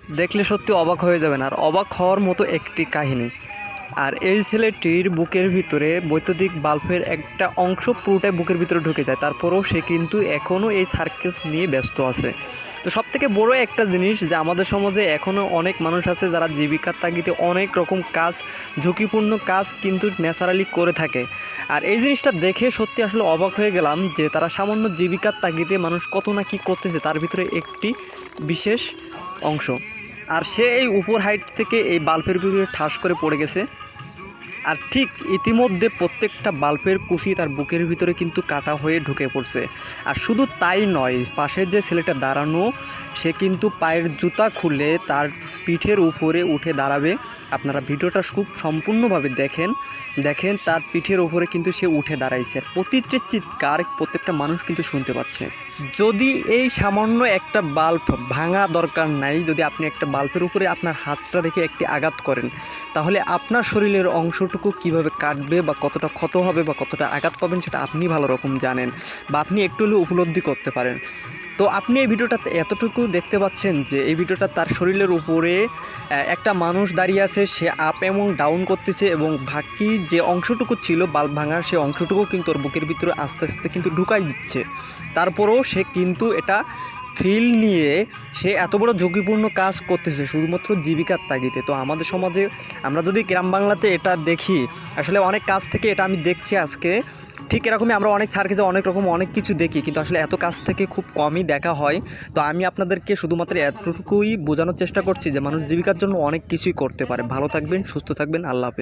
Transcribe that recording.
দেখলে সত্যি অবাক হয়ে যাবেন, আর অবাক হওয়ার মতো একটি কাহিনী। আর এই ছেলেটির বুকের ভিতরে বৈদ্যুতিক বাল্বের একটা অংশ পুরোটাই বুকের ভিতরে ঢুকে যায়, তারপরেও সে কিন্তু এখনও এই সার্কাস নিয়ে ব্যস্ত আছে। তো সবথেকে বড় একটা জিনিস যে আমাদের সমাজে এখনও অনেক মানুষ আছে যারা জীবিকার তাগিদে অনেক রকম কাজ, ঝুঁকিপূর্ণ কাজ কিন্তু ন্যাচারালি করে থাকে। আর এই জিনিসটা দেখে সত্যি আসলে অবাক হয়ে গেলাম যে তারা সামান্য জীবিকার তাগিদে মানুষ কত না কী করতেছে, তার ভিতরে একটি বিশেষ অংশ। আর সে এই উপর হাইট থেকে এই বাল্বের ভিতরে ঠাস করে পড়ে গেছে। আর ঠিক ইতিমধ্যে প্রত্যেকটা বাল্বের কুচি তার বুকের ভিতরে কিন্তু কাটা হয়ে ঢুকে পড়ছে। আর শুধু তাই নয়, পাশের যে ছেলেটা দাঁড়ানো সে কিন্তু পায়ের জুতা খুলে তার পিঠের উপরে উঠে দাঁড়াবে। আপনারা ভিডিওটা খুব সম্পূর্ণভাবে দেখেন তার পিঠের উপরে কিন্তু সে উঠে দাঁড়াইছে। প্রতিটি চিৎকার প্রত্যেকটা মানুষ কিন্তু শুনতে পাচ্ছে। যদি এই সামান্য একটা বাল্ব ভাঙা দরকার নাই, যদি আপনি একটা বাল্বের উপরে আপনার হাতটা রেখে একটি আঘাত করেন, তাহলে আপনার শরীরের অংশটুকু কিভাবে কাটবে বা কতটা ক্ষত হবে বা কতটা আঘাত পাবেন সেটা আপনি ভালো রকম জানেন, বা আপনি একটু হলেও উপলব্ধি করতে পারেন। তো আপনি এই ভিডিওটাতে এতটুকু দেখতে পাচ্ছেন যে এই ভিডিওটা তার শরীরের উপরে একটা মানুষ দাঁড়িয়ে আছে, সে আপ এবং ডাউন করতেছে, এবং বাকি যে অংশটুকু ছিল বাল্ব ভাঙার সেই অংশটুকু কিন্তু ওর বুকের ভিতরে আস্তে আস্তে কিন্তু ঢুকাই দিচ্ছে। তারপরেও সে কিন্তু এটা ফিল নিয়ে সে এত বড় ঝুঁকিপূর্ণ কাজ করতেছে শুধুমাত্র জীবিকার তাগিদে। তো আমাদের সমাজে আমরা যদি গ্রাম বাংলাতে এটা দেখি, আসলে অনেক কাজ থেকে এটা আমি দেখছি আজকে, ঠিক এরকমই আমরা অনেক সার্কাসে অনেক রকম অনেক কিছু দেখি, কিন্তু আসলে এত কাজ থেকে খুব কমই দেখা হয়। তো আমি আপনাদেরকে শুধুমাত্র এতটুকুই বোঝানোর চেষ্টা করছি যে মানুষ জীবিকার জন্য অনেক কিছুই করতে পারে। ভালো থাকবেন, সুস্থ থাকবেন, আল্লাহ হাফেজ।